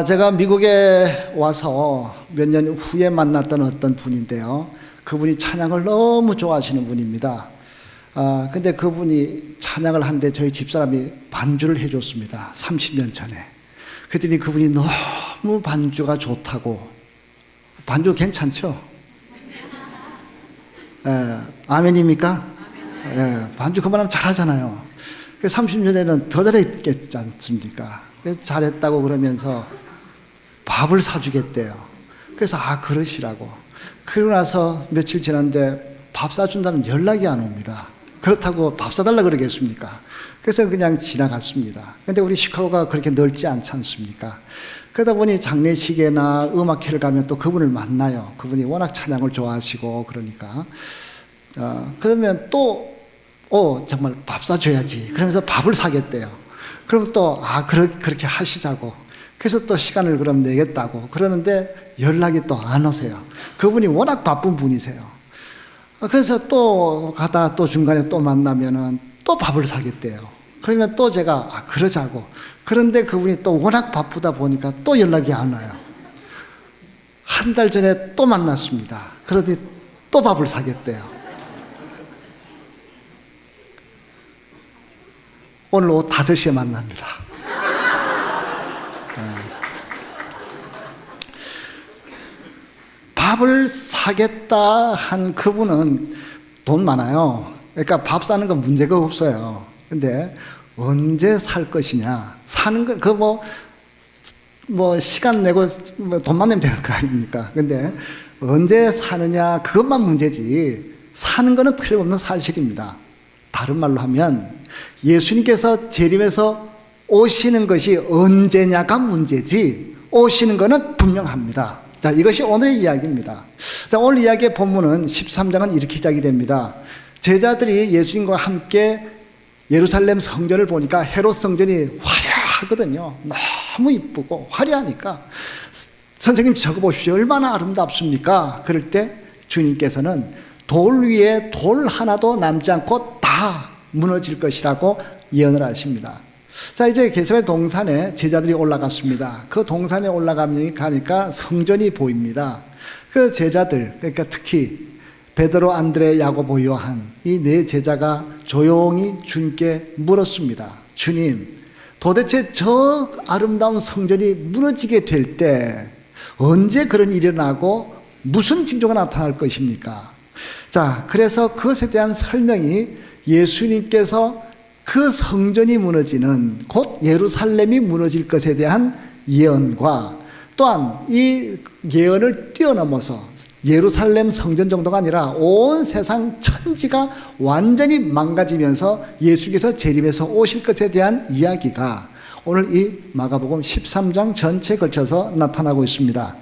제가 미국에 와서 몇 년 후에 만났던 어떤 분인데요. 그분이 찬양을 너무 좋아하시는 분입니다. 근데 그분이 찬양을 하는데 저희 집사람이 반주를 해줬습니다. 30년 전에. 그랬더니 그분이 너무 반주가 좋다고. 반주 괜찮죠? 아멘입니까? 반주 그만하면 잘하잖아요. 30년 전에는 더 잘했겠지 않습니까? 잘했다고 그러면서 밥을 사주겠대요. 그래서 그러시라고. 그러고 나서 며칠 지났는데 밥 사준다는 연락이 안 옵니다. 그렇다고 밥 사달라 그러겠습니까? 그래서 그냥 지나갔습니다. 근데 우리 시카고가 그렇게 넓지 않지 않습니까? 그러다 보니 장례식이나 음악회를 가면 또 그분을 만나요. 그분이 워낙 찬양을 좋아하시고 그러니까. 그러면 또 정말 밥 사줘야지. 그러면서 밥을 사겠대요. 그럼 또 그렇게 하시자고. 그래서 또 시간을 그럼 내겠다고 그러는데 연락이 또 안 오세요. 그분이 워낙 바쁜 분이세요. 그래서 또 가다 또 중간에 또 만나면은 또 밥을 사겠대요. 그러면 또 제가 그러자고. 그런데 그분이 또 워낙 바쁘다 보니까 또 연락이 안 와요. 한 달 전에 또 만났습니다. 그러더니 또 밥을 사겠대요. 오늘 오후 5시에 만납니다. 밥을 사겠다 한 그분은 돈 많아요. 그러니까 밥 사는 건 문제가 없어요. 근데 언제 살 것이냐. 사는 건 시간 내고 돈만 내면 되는 거 아닙니까? 근데 언제 사느냐 그것만 문제지 사는 거는 틀림없는 사실입니다. 다른 말로 하면 예수님께서 재림해서 오시는 것이 언제냐가 문제지 오시는 것은 분명합니다. 자, 이것이 오늘의 이야기입니다. 자, 오늘 이야기의 본문은 13장은 이렇게 시작이 됩니다. 제자들이 예수님과 함께 예루살렘 성전을 보니까 헤롯 성전이 화려하거든요. 너무 이쁘고 화려하니까 선생님 적어보십시오. 얼마나 아름답습니까? 그럴 때 주님께서는 돌 위에 돌 하나도 남지 않고 다 무너질 것이라고 예언을 하십니다. 자, 이제 겟세마네 동산에 제자들이 올라갔습니다. 그 동산에 올라가니까 성전이 보입니다. 그 제자들, 그러니까 특히 베드로, 안드레, 야고보, 요한 이 네 제자가 조용히 주님께 물었습니다. 주님, 도대체 저 아름다운 성전이 무너지게 될 때 언제 그런 일이 일어나고 무슨 징조가 나타날 것입니까? 자, 그래서 그것에 대한 설명이 예수님께서 그 성전이 무너지는 곧 예루살렘이 무너질 것에 대한 예언과 또한 이 예언을 뛰어넘어서 예루살렘 성전 정도가 아니라 온 세상 천지가 완전히 망가지면서 예수께서 재림해서 오실 것에 대한 이야기가 오늘 이 마가복음 13장 전체에 걸쳐서 나타나고 있습니다.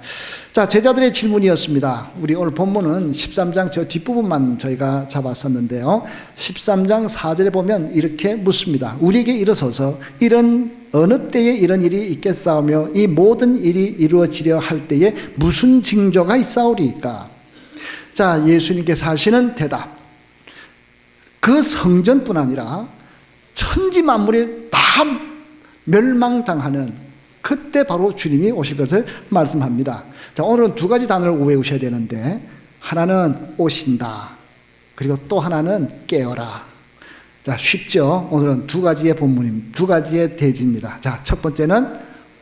자, 제자들의 질문이었습니다. 우리 오늘 본문은 13장 저 뒷부분만 저희가 잡았었는데요. 13장 4절에 보면 이렇게 묻습니다. 우리에게 일어서서 어느 때에 이런 일이 있겠사오며 이 모든 일이 이루어지려 할 때에 무슨 징조가 있사오리까? 자, 예수님께서 하시는 대답. 그 성전뿐 아니라 천지 만물이 다 멸망당하는 그때 바로 주님이 오실 것을 말씀합니다. 자, 오늘은 두 가지 단어를 외우셔야 되는데 하나는 오신다. 그리고 또 하나는 깨어라. 자, 쉽죠? 오늘은 두 가지의 본문입니다. 두 가지의 대지입니다. 자, 첫 번째는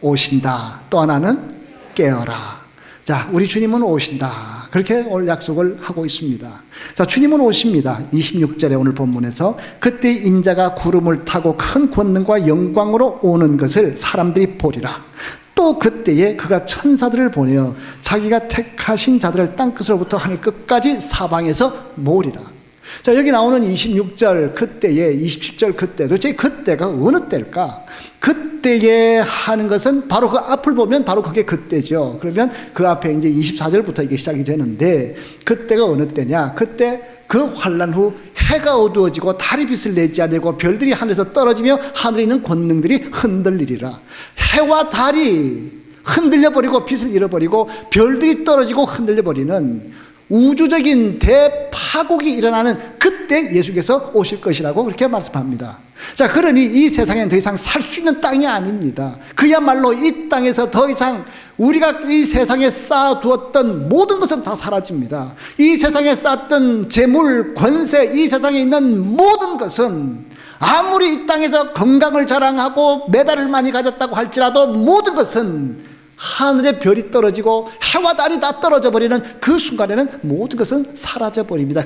오신다. 또 하나는 깨어라. 자, 우리 주님은 오신다. 그렇게 오늘 약속을 하고 있습니다. 자, 주님은 오십니다. 26절에 오늘 본문에서 그때 인자가 구름을 타고 큰 권능과 영광으로 오는 것을 사람들이 보리라. 또 그때에 그가 천사들을 보내어 자기가 택하신 자들을 땅끝으로부터 하늘 끝까지 사방에서 모으리라. 자, 여기 나오는 26절 그때에 27절 그때 도대체 그때가 어느 때일까? 그때에 하는 것은 바로 그 앞을 보면 바로 그게 그때죠. 그러면 그 앞에 이제 24절부터 이게 시작이 되는데 그때가 어느 때냐? 그때 그 환난 후 해가 어두워지고 달이 빛을 내지 않고 별들이 하늘에서 떨어지며 하늘에 있는 권능들이 흔들리리라. 해와 달이 흔들려버리고 빛을 잃어버리고 별들이 떨어지고 흔들려버리는 우주적인 대파국이 일어나는 그때 그때 예수께서 오실 것이라고 그렇게 말씀합니다. 자, 그러니 이 세상엔 더 이상 살 수 있는 땅이 아닙니다. 그야말로 이 땅에서 더 이상 우리가 이 세상에 쌓아두었던 모든 것은 다 사라집니다. 이 세상에 쌓았던 재물, 권세, 이 세상에 있는 모든 것은 아무리 이 땅에서 건강을 자랑하고 메달을 많이 가졌다고 할지라도 모든 것은 하늘의 별이 떨어지고 해와 달이 다 떨어져 버리는 그 순간에는 모든 것은 사라져 버립니다.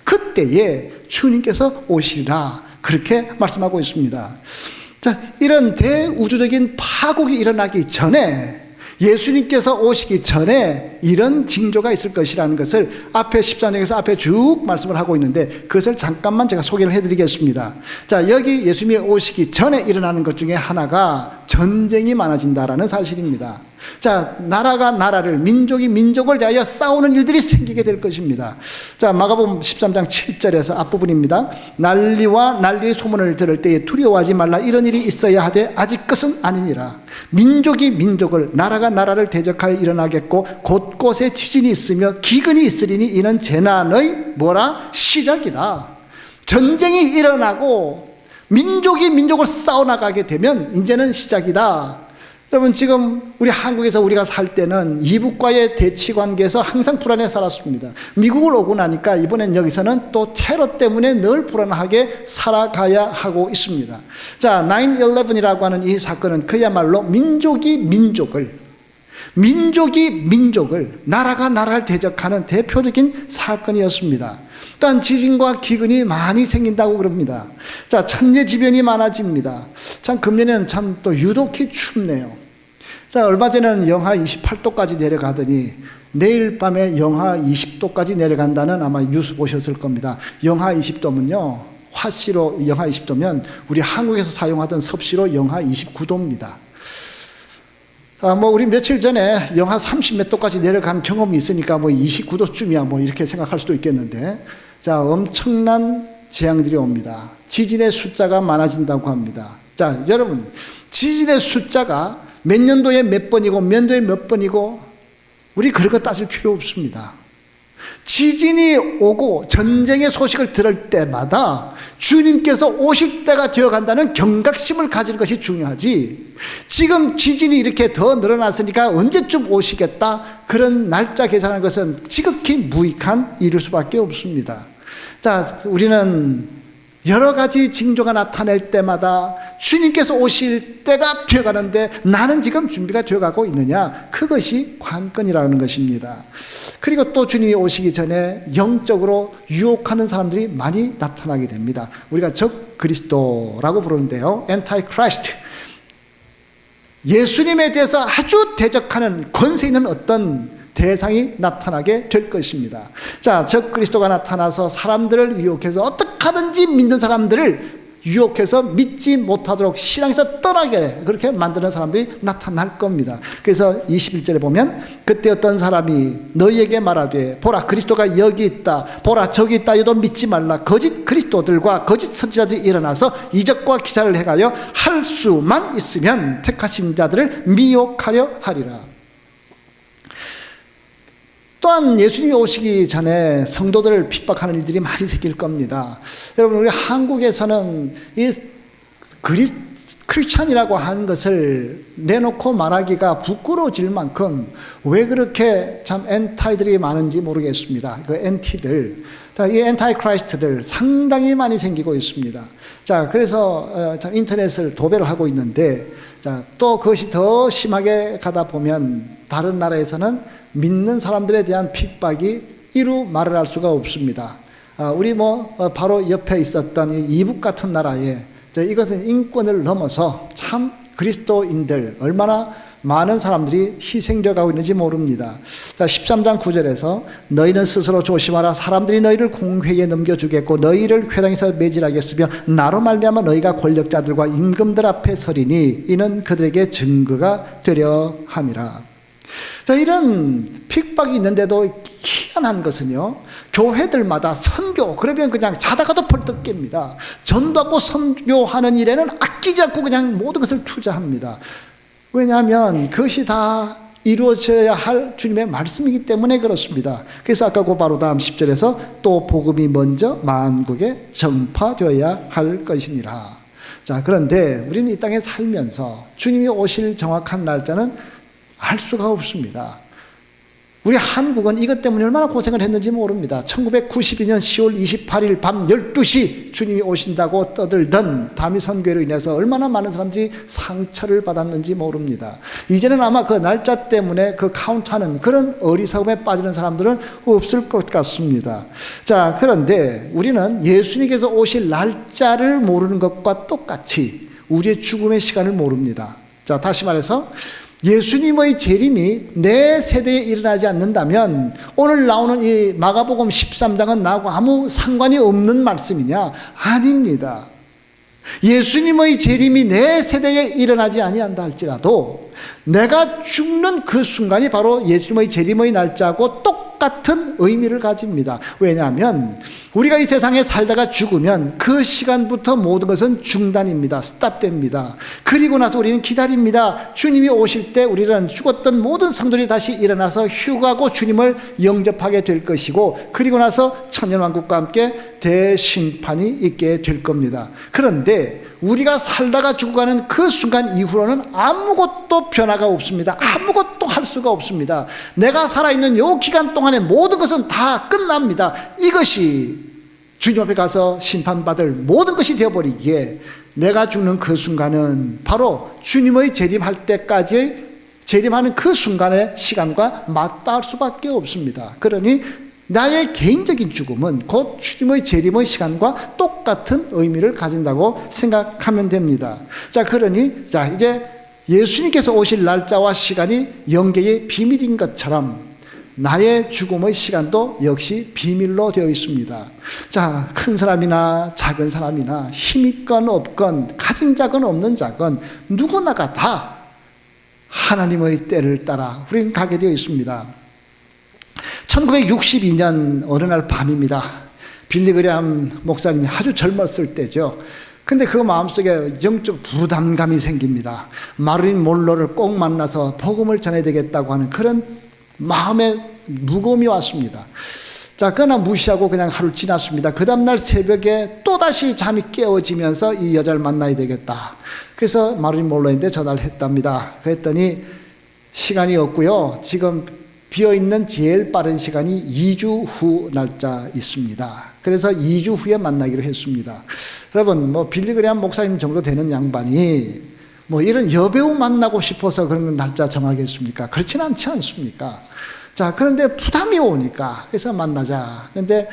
그때에 주님께서 오시리라 그렇게 말씀하고 있습니다. 자, 이런 대우주적인 파국이 일어나기 전에, 예수님께서 오시기 전에 이런 징조가 있을 것이라는 것을 앞에 14장에서 앞에 쭉 말씀을 하고 있는데, 그것을 잠깐만 제가 소개를 해드리겠습니다. 자, 여기 예수님이 오시기 전에 일어나는 것 중에 하나가 전쟁이 많아진다라는 사실입니다. 자, 나라가 나라를, 민족이 민족을 대하여 싸우는 일들이 생기게 될 것입니다. 자, 마가복음 13장 7절에서 앞부분입니다. 난리와 난리의 소문을 들을 때에 두려워하지 말라. 이런 일이 있어야 하되 아직 끝은 아니니라. 민족이 민족을, 나라가 나라를 대적하여 일어나겠고 곳곳에 지진이 있으며 기근이 있으리니 이는 재난의 시작이다. 전쟁이 일어나고 민족이 민족을 싸워나가게 되면 이제는 시작이다. 여러분, 지금 우리 한국에서 우리가 살 때는 이북과의 대치 관계에서 항상 불안해 살았습니다. 미국을 오고 나니까 이번엔 여기서는 또 테러 때문에 늘 불안하게 살아가야 하고 있습니다. 자, 9/11이라고 하는 이 사건은 그야말로 민족이 민족을, 나라가 나라를 대적하는 대표적인 사건이었습니다. 또한 지진과 기근이 많이 생긴다고 그럽니다. 자, 천재지변이 많아집니다. 참 금년에는 참 또 유독히 춥네요. 자, 얼마 전에는 영하 28도까지 내려가더니 내일 밤에 영하 20도까지 내려간다는 아마 뉴스 보셨을 겁니다. 영하 20도면요, 화씨로 영하 20도면 우리 한국에서 사용하던 섭씨로 영하 29도입니다. 우리 며칠 전에 영하 30 몇 도까지 내려간 경험이 있으니까 29도쯤이야 이렇게 생각할 수도 있겠는데, 자, 엄청난 재앙들이 옵니다. 지진의 숫자가 많아진다고 합니다. 자, 여러분, 지진의 숫자가 몇 년도에 몇 번이고 몇 년도에 몇 번이고 우리 그런 거 따질 필요 없습니다. 지진이 오고 전쟁의 소식을 들을 때마다 주님께서 오실 때가 되어간다는 경각심을 가질 것이 중요하지, 지금 지진이 이렇게 더 늘어났으니까 언제쯤 오시겠다 그런 날짜 계산하는 것은 지극히 무익한 일일 수밖에 없습니다. 자, 우리는 여러 가지 징조가 나타낼 때마다 주님께서 오실 때가 되어가는데 나는 지금 준비가 되어가고 있느냐, 그것이 관건이라는 것입니다. 그리고 또 주님이 오시기 전에 영적으로 유혹하는 사람들이 많이 나타나게 됩니다. 우리가 적 그리스도라고 부르는데요, 엔타이크라이스트, 예수님에 대해서 아주 대적하는 권세 있는 어떤 대상이 나타나게 될 것입니다. 자, 적 그리스도가 나타나서 사람들을 유혹해서 어떻게 하든지 믿는 사람들을 유혹해서 믿지 못하도록 신앙에서 떠나게 그렇게 만드는 사람들이 나타날 겁니다. 그래서 21절에 보면 그때 어떤 사람이 너희에게 말하되 보라 그리스도가 여기 있다, 보라 저기 있다 해도 믿지 말라. 거짓 그리스도들과 거짓 선지자들이 일어나서 이적과 기사를 행하여 할 수만 있으면 택하신 자들을 미혹하려 하리라. 또한 예수님이 오시기 전에 성도들을 핍박하는 일들이 많이 생길 겁니다. 여러분, 우리 한국에서는 이 크리스찬이라고 하는 것을 내놓고 말하기가 부끄러워질 만큼 왜 그렇게 참 엔타이들이 많은지 모르겠습니다. 그 엔티들, 자, 이 엔타이 크라이스트들 상당히 많이 생기고 있습니다. 자, 그래서 참 인터넷을 도배를 하고 있는데, 자, 또 그것이 더 심하게 가다 보면 다른 나라에서는 믿는 사람들에 대한 핍박이 이루 말을 할 수가 없습니다. 우리 바로 옆에 있었던 이 이북 같은 나라에 이것은 인권을 넘어서 참 그리스도인들 얼마나 많은 사람들이 희생되어 가고 있는지 모릅니다. 자, 13장 9절에서 너희는 스스로 조심하라. 사람들이 너희를 공회에 넘겨주겠고 너희를 회당에서 매질하겠으며 나로 말미암아 너희가 권력자들과 임금들 앞에 서리니 이는 그들에게 증거가 되려 함이라. 자, 이런 핍박이 있는데도 희한한 것은요, 교회들마다 선교, 그러면 그냥 자다가도 벌떡 깹니다. 전도하고 선교하는 일에는 아끼지 않고 그냥 모든 것을 투자합니다. 왜냐하면 그것이 다 이루어져야 할 주님의 말씀이기 때문에 그렇습니다. 그래서 아까 그 바로 다음 10절에서 또 복음이 먼저 만국에 전파되어야 할 것이니라. 자, 그런데 우리는 이 땅에 살면서 주님이 오실 정확한 날짜는 알 수가 없습니다. 우리 한국은 이것 때문에 얼마나 고생을 했는지 모릅니다. 1992년 10월 28일 밤 12시 주님이 오신다고 떠들던 다미 선교로 인해서 얼마나 많은 사람들이 상처를 받았는지 모릅니다. 이제는 아마 그 날짜 때문에 그 카운트하는 그런 어리석음에 빠지는 사람들은 없을 것 같습니다. 자, 그런데 우리는 예수님께서 오실 날짜를 모르는 것과 똑같이 우리의 죽음의 시간을 모릅니다. 자, 다시 말해서 예수님의 재림이 내 세대에 일어나지 않는다면 오늘 나오는 이 마가복음 13장은 나하고 아무 상관이 없는 말씀이냐? 아닙니다. 예수님의 재림이 내 세대에 일어나지 아니한다 할지라도 내가 죽는 그 순간이 바로 예수님의 재림의 날짜하고 똑같은 의미를 가집니다. 왜냐하면 우리가 이 세상에 살다가 죽으면 그 시간부터 모든 것은 중단입니다. 스탑됩니다. 그리고 나서 우리는 기다립니다. 주님이 오실 때 우리는 죽었던 모든 성도들이 다시 일어나서 휴가고 주님을 영접하게 될 것이고, 그리고 나서 천년왕국과 함께 대심판이 있게 될 겁니다. 그런데 우리가 살다가 죽어가는 그 순간 이후로는 아무것도 변화가 없습니다. 아무것도 할 수가 없습니다. 내가 살아있는 요 기간 동안에 모든 것은 다 끝납니다. 이것이 주님 앞에 가서 심판받을 모든 것이 되어버리기에 내가 죽는 그 순간은 바로 주님의 재림할 때까지 재림하는 그 순간의 시간과 맞닿을 수밖에 없습니다. 그러니 나의 개인적인 죽음은 곧 주님의 재림의 시간과 똑같은 의미를 가진다고 생각하면 됩니다. 자, 그러니 이제 예수님께서 오실 날짜와 시간이 영계의 비밀인 것처럼 나의 죽음의 시간도 역시 비밀로 되어 있습니다. 자, 큰 사람이나 작은 사람이나 힘 있건 없건 가진 자건 없는 자건 누구나가 다 하나님의 때를 따라 우리는 가게 되어 있습니다. 1962년 어느 날 밤입니다. 빌리 그레함 목사님이 아주 젊었을 때죠. 근데 그 마음속에 영적 부담감이 생깁니다. 마릴린 monroe를 꼭 만나서 복음을 전해야 되겠다고 하는 그런 마음의 무거움이 왔습니다. 자, 그러나 무시하고 그냥 하루 지났습니다. 그 다음날 새벽에 또다시 잠이 깨어지면서 이 여자를 만나야 되겠다. 그래서 마릴린 monroe한테 전화를 했답니다. 그랬더니 시간이 없고요. 지금 비어있는 제일 빠른 시간이 2주 후 날짜 있습니다. 그래서 2주 후에 만나기로 했습니다. 여러분, 빌리 그레함 목사님 정도 되는 양반이 이런 여배우 만나고 싶어서 그런 날짜 정하겠습니까? 그렇지는 않지 않습니까? 자, 그런데 부담이 오니까 그래서 만나자. 그런데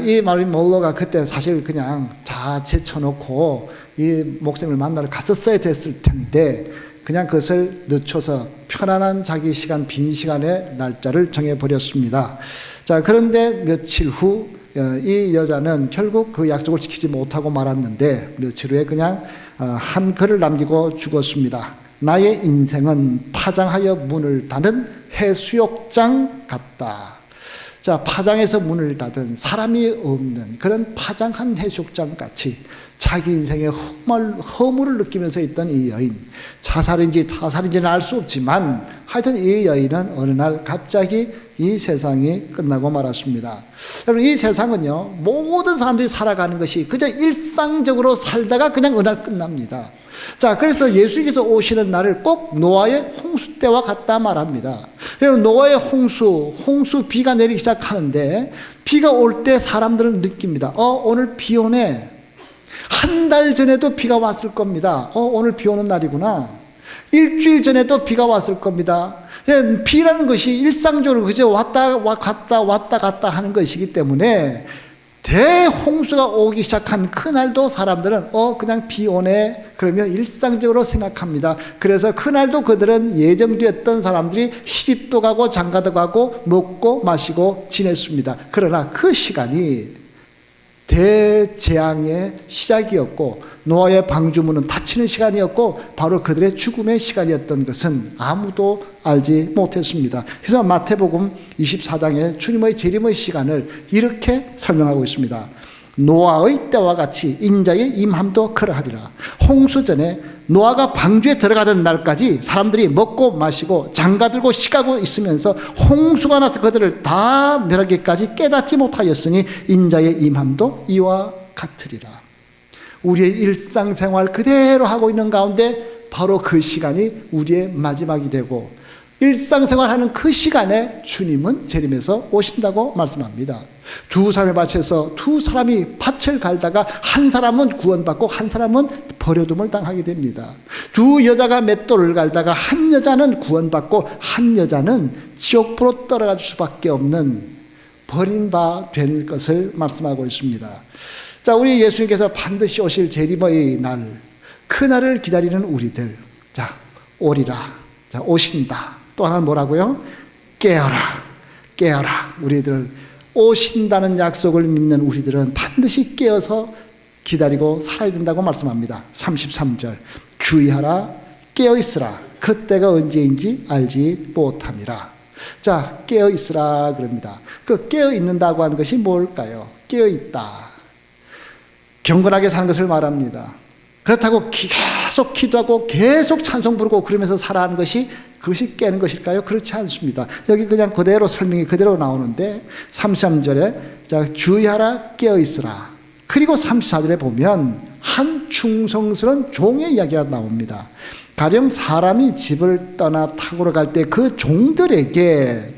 이 마릴린 monroe가 그때 사실 그냥 자체 쳐놓고 이 목사님을 만나러 갔었어야 됐을 텐데 그냥 그것을 늦춰서 편안한 자기 시간, 빈 시간에 날짜를 정해버렸습니다. 자, 그런데 며칠 후 이 여자는 결국 그 약속을 지키지 못하고 말았는데 며칠 후에 그냥 한 글을 남기고 죽었습니다. 나의 인생은 파장하여 문을 닫은 해수욕장 같다. 자, 파장에서 문을 닫은 사람이 없는 그런 파장한 해수욕장 같이 자기 인생의 허물을 느끼면서 있던 이 여인, 자살인지 타살인지는 알 수 없지만 하여튼 이 여인은 어느 날 갑자기 이 세상이 끝나고 말았습니다. 여러분, 이 세상은요, 모든 사람들이 살아가는 것이 그저 일상적으로 살다가 그냥 어느 날 끝납니다. 자, 그래서 예수님께서 오시는 날을 꼭 노아의 홍수 때와 같다 말합니다. 여러분, 노아의 홍수 비가 내리기 시작하는데 비가 올 때 사람들은 느낍니다. 오늘 비 오네. 한 달 전에도 비가 왔을 겁니다. 오늘 비 오는 날이구나. 일주일 전에도 비가 왔을 겁니다. 비라는 것이 일상적으로 그저 왔다 갔다 하는 것이기 때문에 대홍수가 오기 시작한 그날도 사람들은 그냥 비 오네 그러면 일상적으로 생각합니다. 그래서 그날도 그들은 예정되었던 사람들이 시집도 가고 장가도 가고 먹고 마시고 지냈습니다. 그러나 그 시간이 대재앙의 시작이었고 노아의 방주문은 닫히는 시간이었고 바로 그들의 죽음의 시간이었던 것은 아무도 알지 못했습니다. 그래서 마태복음 24장에 주님의 재림의 시간을 이렇게 설명하고 있습니다. 노아의 때와 같이 인자의 임함도 그러하리라. 홍수 전에 노아가 방주에 들어가던 날까지 사람들이 먹고 마시고 장가들고 시가고 있으면서 홍수가 나서 그들을 다 멸하기까지 깨닫지 못하였으니 인자의 임함도 이와 같으리라. 우리의 일상생활 그대로 하고 있는 가운데 바로 그 시간이 우리의 마지막이 되고 일상생활하는 그 시간에 주님은 재림해서 오신다고 말씀합니다. 두 사람의 밭에서 두 사람이 밭을 갈다가 한 사람은 구원받고 한 사람은 버려둠을 당하게 됩니다. 두 여자가 맷돌을 갈다가 한 여자는 구원받고 한 여자는 지옥으로 떨어갈 수밖에 없는 버린 바 될 것을 말씀하고 있습니다. 자, 우리 예수님께서 반드시 오실 재림의 날, 그 날을 기다리는 우리들, 자, 오리라, 자, 오신다. 또 하나는 뭐라고요? 깨어라, 깨어라. 우리들 오신다는 약속을 믿는 우리들은 반드시 깨어서 기다리고 살아야 된다고 말씀합니다. 33절, 주의하라, 깨어있으라. 그때가 언제인지 알지 못함이라. 자, 깨어있으라 그럽니다. 그 깨어있는다고 하는 것이 뭘까요? 깨어있다, 경건하게 사는 것을 말합니다. 그렇다고 계속 기도하고 계속 찬송 부르고 그러면서 살아가는 것이, 그것이 깨는 것일까요? 그렇지 않습니다. 여기 그냥 그대로 설명이 그대로 나오는데 33절에 자, 주의하라, 깨어있으라. 그리고 34절에 보면 한 충성스러운 종의 이야기가 나옵니다. 가령 사람이 집을 떠나 탁으로 갈 때 그 종들에게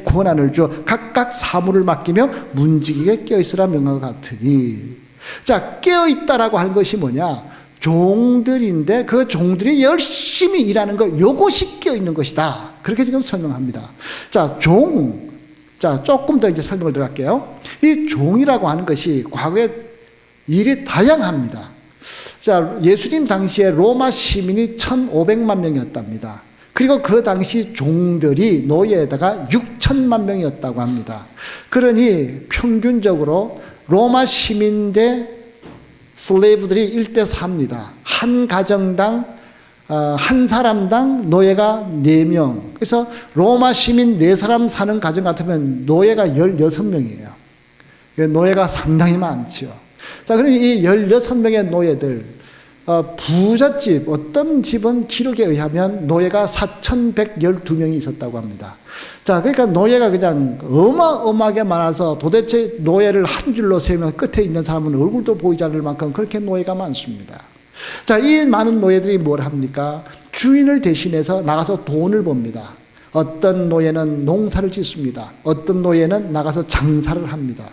권한을 주어 각각 사물을 맡기며 문지기게 깨어있으라 명령과 같으니. 자, 깨어있다라고 하는 것이 뭐냐? 종들인데 그 종들이 열심히 일하는 것, 요것이 깨어있는 것이다. 그렇게 지금 설명합니다. 자, 자, 조금 더 이제 설명을 들어갈게요. 이 종이라고 하는 것이 과거에 일이 다양합니다. 자, 예수님 당시에 로마 시민이 1,500만 명이었답니다. 그리고 그 당시 종들이 노예에다가 6천만 명이었다고 합니다. 그러니 평균적으로 로마 시민 대 슬레이브들이 1대4입니다. 한 가정당 한 사람당 노예가 4명. 그래서 로마 시민 4사람 사는 가정 같으면 노예가 16명이에요. 노예가 상당히 많죠. 자, 그러니 이 16명의 노예들, 부잣집, 어떤 집은 기록에 의하면 노예가 4,112명이 있었다고 합니다. 자, 그러니까 노예가 그냥 어마어마하게 많아서 도대체 노예를 한 줄로 세우면 끝에 있는 사람은 얼굴도 보이지 않을 만큼 그렇게 노예가 많습니다. 자, 이 많은 노예들이 뭘 합니까? 주인을 대신해서 나가서 돈을 법니다. 어떤 노예는 농사를 짓습니다. 어떤 노예는 나가서 장사를 합니다.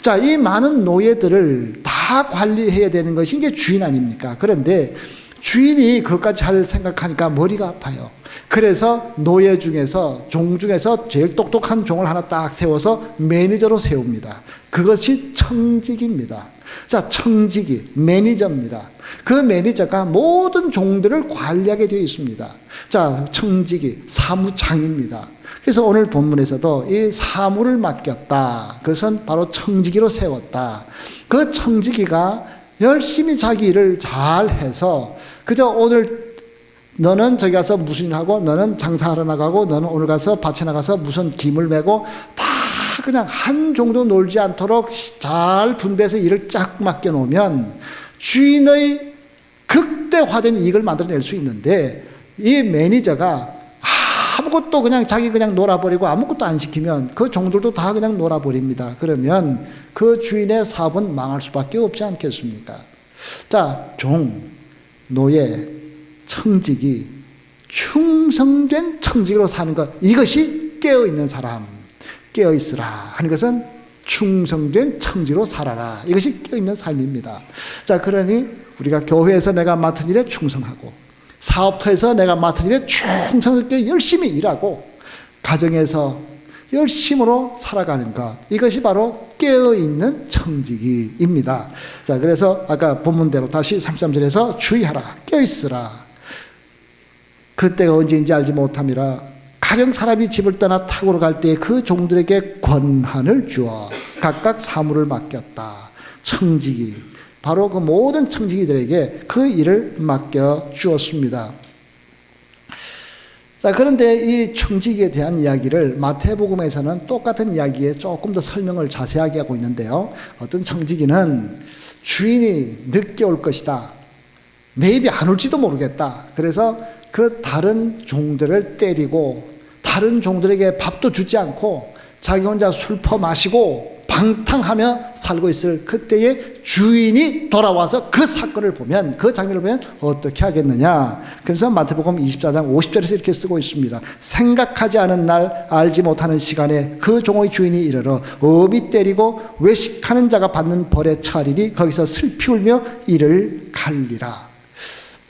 자, 이 많은 노예들을 다 관리해야 되는 것이 이제 주인 아닙니까? 그런데 주인이 그것까지 잘 생각하니까 머리가 아파요. 그래서 노예 중에서, 종 중에서 제일 똑똑한 종을 하나 딱 세워서 매니저로 세웁니다. 그것이 청직입니다. 자, 청직이 매니저입니다. 그 매니저가 모든 종들을 관리하게 되어 있습니다. 자, 청직이 사무장입니다. 그래서 오늘 본문에서도 이 사무를 맡겼다. 그것은 바로 청지기로 세웠다. 그 청지기가 열심히 자기 일을 잘 해서 그저 오늘 너는 저기 가서 무슨 일 하고 너는 장사하러 나가고 너는 오늘 가서 밭에 나가서 무슨 김을 메고 다 그냥 한 종도 놀지 않도록 잘 분배해서 일을 쫙 맡겨놓으면 주인의 극대화된 이익을 만들어낼 수 있는데 이 매니저가 아무것도 그냥 자기 그냥 놀아버리고 아무것도 안 시키면 그 종들도 다 그냥 놀아버립니다. 그러면 그 주인의 사업은 망할 수밖에 없지 않겠습니까? 자, 종, 노예, 청직이 충성된 청직으로 사는 것, 이것이 깨어있는 사람, 깨어있으라 하는 것은 충성된 청지로 살아라. 이것이 깨어있는 삶입니다. 자, 그러니 우리가 교회에서 내가 맡은 일에 충성하고 사업터에서 내가 맡은 일에 충성스럽게 열심히 일하고 가정에서 열심으로 살아가는 것, 이것이 바로 깨어있는 청지기입니다. 자, 그래서 아까 본문대로 다시 33절에서 주의하라, 깨어있으라. 그때가 언제인지 알지 못함이라. 가령 사람이 집을 떠나 탁으로 갈 때 그 종들에게 권한을 주어 각각 사물을 맡겼다. 청지기, 바로 그 모든 청지기들에게 그 일을 맡겨 주었습니다. 자, 그런데 이 청지기에 대한 이야기를 마태복음에서는 똑같은 이야기에 조금 더 설명을 자세하게 하고 있는데요. 어떤 청지기는 주인이 늦게 올 것이다. 매입이 안 올지도 모르겠다. 그래서 그 다른 종들을 때리고 다른 종들에게 밥도 주지 않고 자기 혼자 술 퍼마시고 방탕하며 살고 있을 그때의 주인이 돌아와서 그 사건을 보면, 그 장면을 보면 어떻게 하겠느냐. 그래서 마태복음 24장 50절에서 이렇게 쓰고 있습니다. 생각하지 않은 날, 알지 못하는 시간에 그 종의 주인이 이르러 업이 때리고 외식하는 자가 받는 벌에 처하리니 거기서 슬피 울며 이를 갈리라.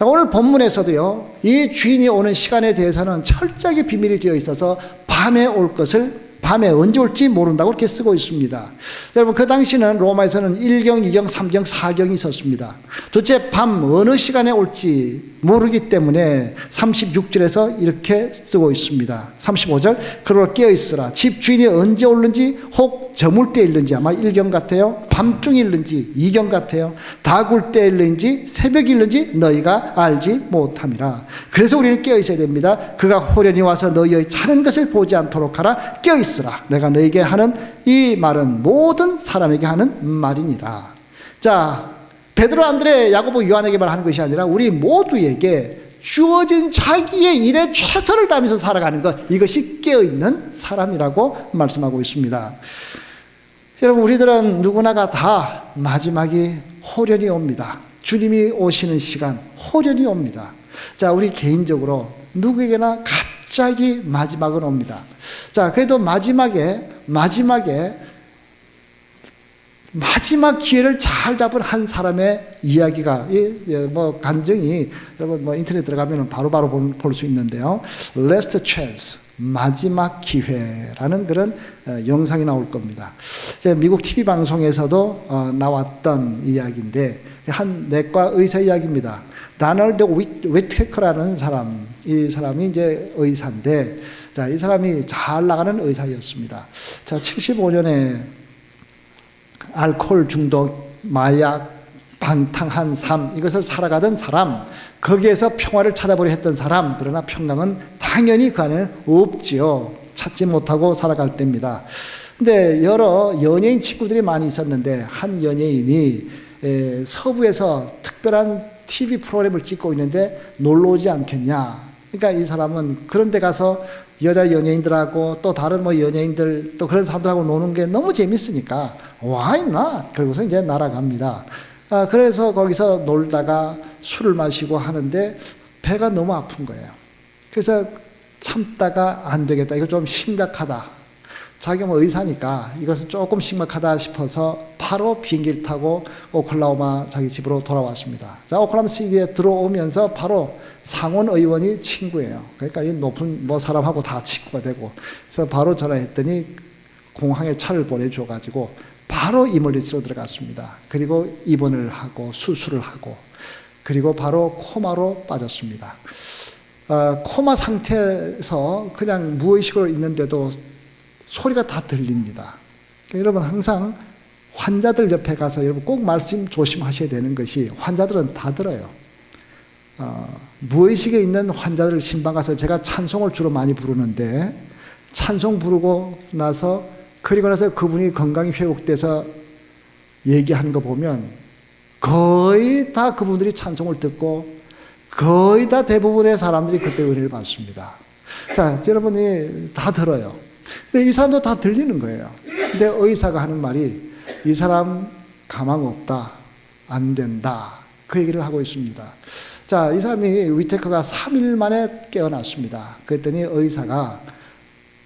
오늘 본문에서도요, 이 주인이 오는 시간에 대해서는 철저하게 비밀이 되어 있어서 밤에 올 것을, 밤에 언제 올지 모른다고 이렇게 쓰고 있습니다. 여러분, 그 당시는 로마에서는 1경, 2경, 3경, 4경이 있었습니다. 도대체 밤 어느 시간에 올지 모르기 때문에 36절에서 이렇게 쓰고 있습니다. 35절, 그러므로 깨어있으라. 집 주인이 언제 올는지, 혹 저물 때 일는지, 아마 1경 같아요. 밤중에 일는지 2경 같아요. 다 굴 때 일는지 새벽에 일는지 너희가 알지 못함이라. 그래서 우리는 깨어있어야 됩니다. 그가 호련히 와서 너희의 자는 것을 보지 않도록 하라. 깨어있으라. 내가 너희에게 하는 이 말은 모든 사람에게 하는 말이니라. 자, 베드로, 안드레, 야고보, 요한에게만 하는 것이 아니라 우리 모두에게 주어진 자기의 일에 최선을 다하면서 살아가는 것, 이것이 깨어있는 사람이라고 말씀하고 있습니다. 여러분, 우리들은 누구나가 다 마지막이 호련히 옵니다. 주님이 오시는 시간 호련히 옵니다. 자, 우리 개인적으로 누구에게나 갑자기 마지막은 옵니다. 자, 그래도 마지막 기회를 잘 잡은 한 사람의 이야기가, 간증이, 여러분, 인터넷 들어가면 바로바로 볼 수 있는데요. Last Chance, 마지막 기회라는 그런 영상이 나올 겁니다. 미국 TV 방송에서도 나왔던 이야기인데, 한 내과 의사 이야기입니다. 다널드 위테커라는 사람, 이 사람이 이제 의사인데, 자, 이 사람이 잘 나가는 의사였습니다. 자, 75년에 알코올 중독, 마약, 방탕한 삶, 이것을 살아가던 사람, 거기에서 평화를 찾아보려 했던 사람, 그러나 평강은 당연히 그 안에는 없지요. 찾지 못하고 살아갈 때입니다. 근데 여러 연예인 친구들이 많이 있었는데, 한 연예인이 서부에서 특별한 TV 프로그램을 찍고 있는데 놀러 오지 않겠냐. 그러니까 이 사람은 그런 데 가서 여자 연예인들하고 또 다른 연예인들 또 그런 사람들하고 노는 게 너무 재밌으니까 why not? 그러고서 이제 날아갑니다. 그래서 거기서 놀다가 술을 마시고 하는데 배가 너무 아픈 거예요. 그래서 참다가 안 되겠다. 이거 좀 심각하다. 자기가 의사니까 이것은 조금 심각하다 싶어서 바로 비행기를 타고 오클라호마 자기 집으로 돌아왔습니다. 자, 오클라호마 시티에 들어오면서 바로 상원 의원이 친구예요. 그러니까 이 높은 사람하고 다 친구가 되고, 그래서 바로 전화했더니 공항에 차를 보내줘가지고 바로 이멀리스로 들어갔습니다. 그리고 입원을 하고 수술을 하고, 그리고 바로 코마로 빠졌습니다. 코마 상태에서 그냥 무의식으로 있는데도 소리가 다 들립니다. 그러니까 여러분, 항상 환자들 옆에 가서 여러분 꼭 말씀 조심하셔야 되는 것이, 환자들은 다 들어요. 무의식에 있는 환자들 신방 가서 제가 찬송을 주로 많이 부르는데, 찬송 부르고 나서 그리고 나서 그분이 건강이 회복돼서 얘기하는 거 보면 거의 다 그분들이 찬송을 듣고 거의 다 대부분의 사람들이 그때 은혜를 받습니다. 자, 여러분이 다 들어요. 근데 이 사람도 다 들리는 거예요. 근데 의사가 하는 말이, 이 사람 가망 없다, 안 된다, 그 얘기를 하고 있습니다. 자, 이 사람이, 위테커가 3일 만에 깨어났습니다. 그랬더니 의사가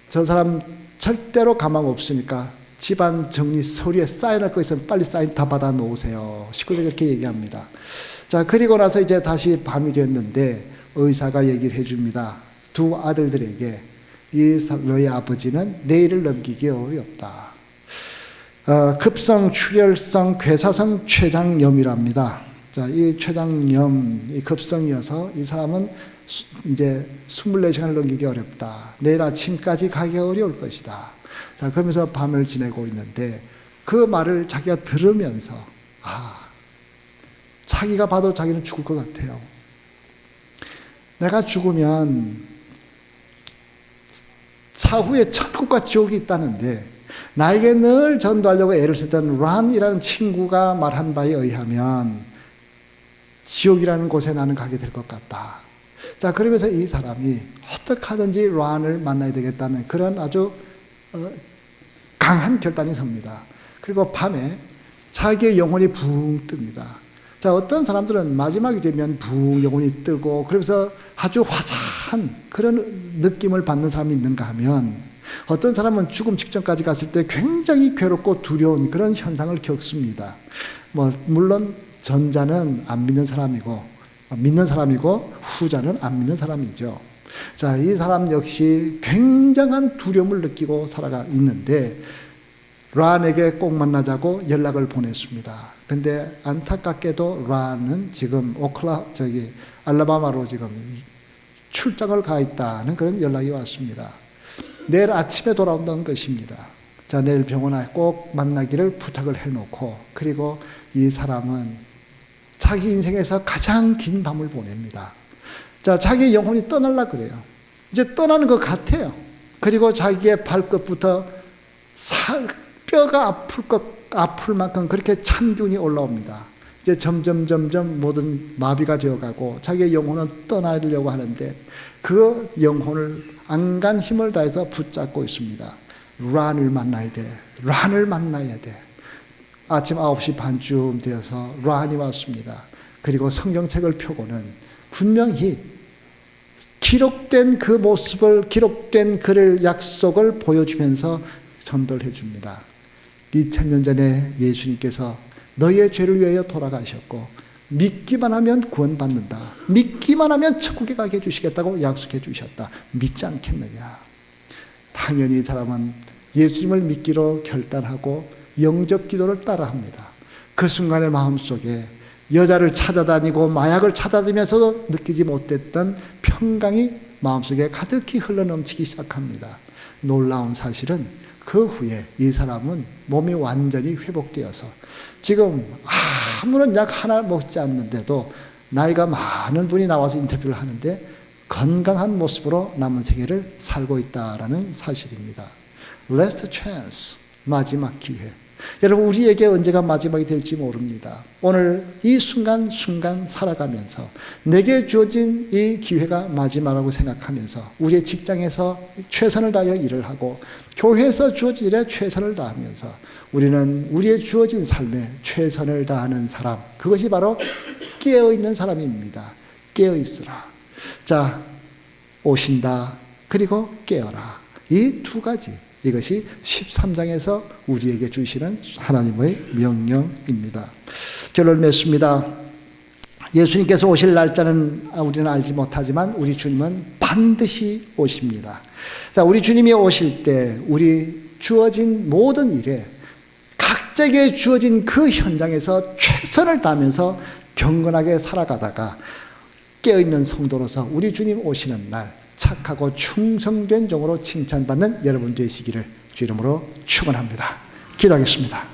저 사람 절대로 가망 없으니까 집안 정리 서류에 사인할 거 있으면 빨리 사인 다 받아 놓으세요. 식구들이 이렇게 얘기합니다. 자, 그리고 나서 이제 다시 밤이 됐는데 의사가 얘기를 해줍니다. 두 아들들에게, 너희 아버지는 내일을 넘기기 어렵다. 급성 출혈성 괴사성 췌장염이랍니다. 자, 이 췌장염, 이 급성이어서 이 사람은 이제 24시간을 넘기기 어렵다. 내일 아침까지 가기 어려울 것이다. 자, 그러면서 밤을 지내고 있는데 그 말을 자기가 들으면서, 자기가 봐도 자기는 죽을 것 같아요. 내가 죽으면 사후에 천국과 지옥이 있다는데, 나에게 늘 전도하려고 애를 썼던 란이라는 친구가 말한 바에 의하면 지옥이라는 곳에 나는 가게 될 것 같다. 자, 그러면서 이 사람이 어떻게 하든지 란을 만나야 되겠다는 그런 아주 강한 결단이 섭니다. 그리고 밤에 자기의 영혼이 붕 뜹니다. 자, 어떤 사람들은 마지막이 되면 붕 영혼이 뜨고 그러면서 아주 화사한 그런 느낌을 받는 사람이 있는가 하면 어떤 사람은 죽음 직전까지 갔을 때 굉장히 괴롭고 두려운 그런 현상을 겪습니다. 물론 전자는 안 믿는 사람이고 후자는 안 믿는 사람이죠. 자, 이 사람 역시 굉장한 두려움을 느끼고 살아가 있는데 란에게 꼭 만나자고 연락을 보냈습니다. 근데 안타깝게도 란은 지금 알라바마로 지금 출장을 가 있다는 그런 연락이 왔습니다. 내일 아침에 돌아온다는 것입니다. 자, 내일 병원에 꼭 만나기를 부탁을 해놓고 그리고 이 사람은 자기 인생에서 가장 긴 밤을 보냅니다. 자, 자기 영혼이 떠나려고 그래요. 이제 떠나는 것 같아요. 그리고 자기의 발끝부터 뼈가 아플 만큼 그렇게 찬 기운이 올라옵니다. 이제 점점 모든 마비가 되어가고 자기의 영혼은 떠나려고 하는데 그 영혼을 안간 힘을 다해서 붙잡고 있습니다. 란을 만나야 돼. 아침 9시 반쯤 되어서 란이 왔습니다. 그리고 성경책을 펴고는 분명히 기록된 그 모습을, 기록된 글을, 약속을 보여주면서 전달해 줍니다. 2000년 전에 예수님께서 너희의 죄를 위하여 돌아가셨고 믿기만 하면 구원받는다. 믿기만 하면 천국에 가게 해주시겠다고 약속해 주셨다. 믿지 않겠느냐. 당연히 이 사람은 예수님을 믿기로 결단하고 영접 기도를 따라합니다. 그 순간의 마음속에 여자를 찾아다니고 마약을 찾아다니면서도 느끼지 못했던 평강이 마음속에 가득히 흘러넘치기 시작합니다. 놀라운 사실은 그 후에 이 사람은 몸이 완전히 회복되어서 지금 아무런 약 하나 먹지 않는데도 나이가 많은 분이 나와서 인터뷰를 하는데 건강한 모습으로 남은 생애를 살고 있다라는 사실입니다. Last chance, 마지막 기회. 여러분, 우리에게 언제가 마지막이 될지 모릅니다. 오늘 이 순간 살아가면서 내게 주어진 이 기회가 마지막이라고 생각하면서 우리의 직장에서 최선을 다하여 일을 하고 교회에서 주어진 일에 최선을 다하면서 우리는 우리의 주어진 삶에 최선을 다하는 사람, 그것이 바로 깨어있는 사람입니다. 깨어있으라. 자, 오신다. 그리고 깨어라. 이 두 가지. 이것이 13장에서 우리에게 주시는 하나님의 명령입니다. 결론 맺습니다. 예수님께서 오실 날짜는 우리는 알지 못하지만 우리 주님은 반드시 오십니다. 자, 우리 주님이 오실 때 우리 주어진 모든 일에 각자에게 주어진 그 현장에서 최선을 다하면서 경건하게 살아가다가 깨어있는 성도로서 우리 주님 오시는 날 착하고 충성된 종으로 칭찬받는 여러분 되시기를 주 이름으로 축원합니다. 기도하겠습니다.